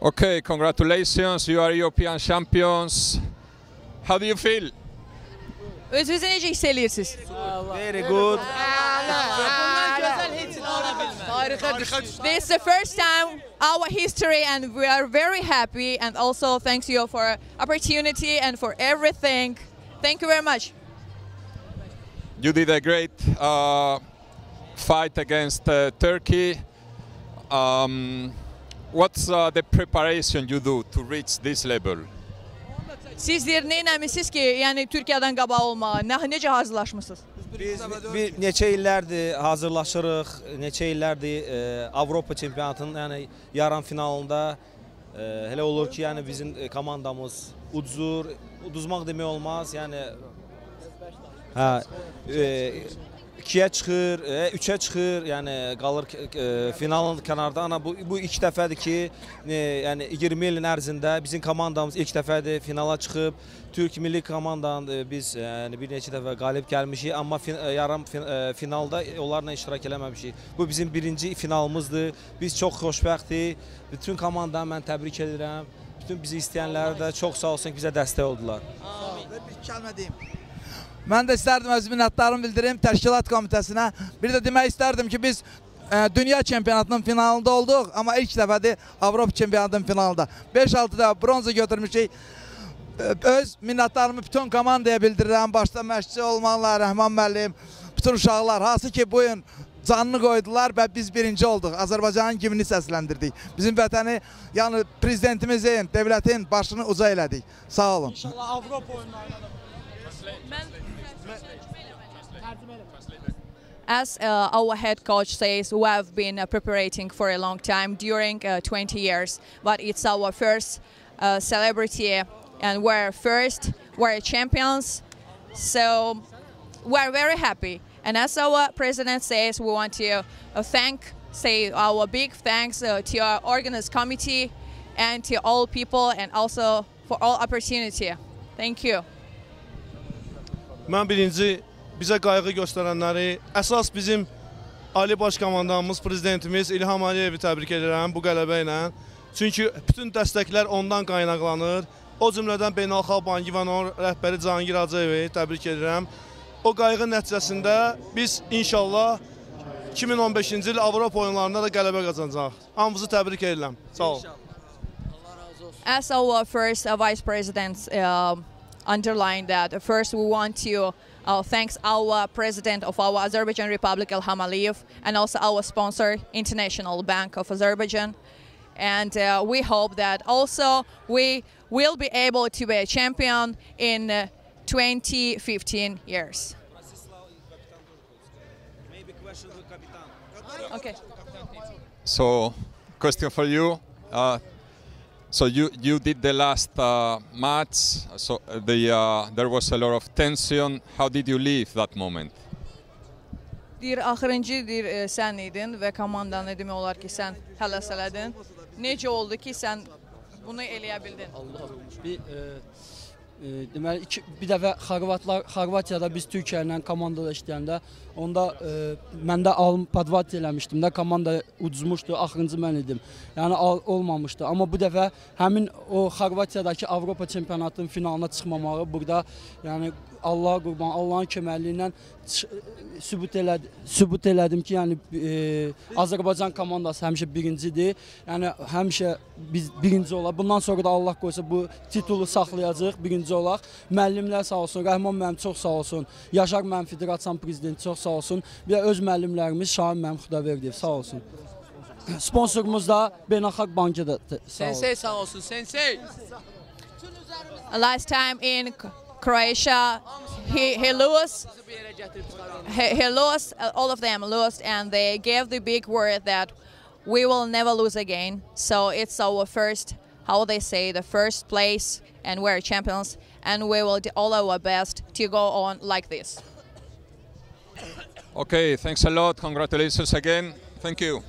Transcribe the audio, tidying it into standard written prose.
Okay, congratulations, you are European champions. How do you feel? Özünüzü necə hiss edirsiniz? Very good. This is the first time our history and we are very happy and also thanks you for opportunity and for everything. Thank you very much. You did a great fight against Turkey. What's the preparation you do to reach this level? Sizler nə eləmisiniz ki, yəni Türkiyədən qabaq olmağa, necə hazırlaşmısınız? Biz neçə illərdir hazırlaşırıq, neçə illərdir Avropa çempionatının yəni yarım finalında elə olur ki, yəni bizim komandamız uduzmaq demək olmaz, yəni 2-yə çıxır, 3-ə çıxır, yəni qalır finalın kənarda. Ana bu ilk dəfədir ki, yəni 20 ilin ərzində bizim komandamız ilk dəfədir finala çıxıb. Türk milli komandanın biz yəni bir neçə dəfə qalib gəlmişik, amma yarım finalda onlarla iştirak eləməmişik. Bu bizim birinci finalımızdır. Biz çox xoşbəxtik. Bütün komandanı mən təbrik edirəm. Bütün bizi istəyənləri də çox sağ olsun ki, bizə dəstək oldular. Bir kəlmə deyim. Mən də istərdim öz minnətdarımı bildirim təşkilat komitəsinə. Bir də demək istərdim ki, biz dünya çempionatının finalında olduq, amma ilk dəfədir Avropa çempionatının finalında. 5-6 dəfə bronza götürmüşük. Öz minnətdarımı bütün komandaya bildirirəm. Başda məşqçi olmalılar, Rəhman müəllim, bütün uşaqlar. Hansı ki, bu gün canını qoydular və biz birinci olduq. Azərbaycanın gimini səsləndirdik. Bizim vətəni, yəni prezidentimizin, devlətin başını uca elədik. Sağ olun. İnşallah Avropa oyunlarına da. As our head coach says, we have been preparing for a long time, during 20 years, but it's our first celebrity and we're champions, so we're very happy. And as our president says, we want to say our big thanks to our organized committee and to all people and also for all opportunity. Thank you. Mən birinci bizə qayğı göstərənləri, əsas bizim Ali Baş Komandanımız, prezidentimiz İlham Əliyevi təbrik edirəm bu qələbə ilə. Çünki bütün dəstəklər ondan qaynaqlanır. O cümlədən Beynəlxalq Bankı və onun rəhbəri Cahangir Hacıyevi təbrik edirəm. O qayğı nəticəsində biz inşallah 2015-ci il Avropa oyunlarında da qələbə qazanacaq. Hamınızı təbrik edirəm. Sağ olun. As our first vice president underlined that, first we want to thank our president of our Azerbaijan Republic, Ilham Aliyev, and also our sponsor, International Bank of Azerbaijan. And we hope that also we will be able to be a champion in 2015 years. Okay. So, question for you. So you did the last match, so there was a lot of tension. How did you leave that moment? Axırıncı sən idin və komandanı demək olar ki, sən həlas elədin. Necə oldu ki, sən bunu eləyə bildin? Deməli, bir dəfə Xorvatiyada biz Türkiyə ilə komandada işləyəndə, onda mən də alım podvat eləmişdim də, komanda uduzmuşdu, axırıncı mən idim. Yəni olmamışdı. Amma bu dəfə həmin o Xorvatiyadakı Avropa çempionatının finalına çıxmamağı burada, yəni Allaha qurban, Allahın köməkliyi ilə sübut elədim ki, yəni Azərbaycan komandası həmişə birincidir. Yəni həmişə biz birinci olaq. Bundan sonra da Allah qoysa bu titulu saxlayacaq, birinci olaq. Müəllimlər sağ olsun, Rəhman müəllim çox sağ olsun, Yaşar müəllim Federasiya prezidenti çox sağ olsun. Bir də öz müəllimlərimiz Şahin müəllim Xudaverdiyev sağ olsun. Sponsorumuz da Beynəlxalq Bankıdır. Sensei sağ olsun, Sensei. Last time in Croatia, he lost, all of them lost, and they gave the big word that we will never lose again. So it's our first, how they say, the first place, and we're champions, and we will do all our best to go on like this. Okay, thanks a lot. Congratulations again. Thank you.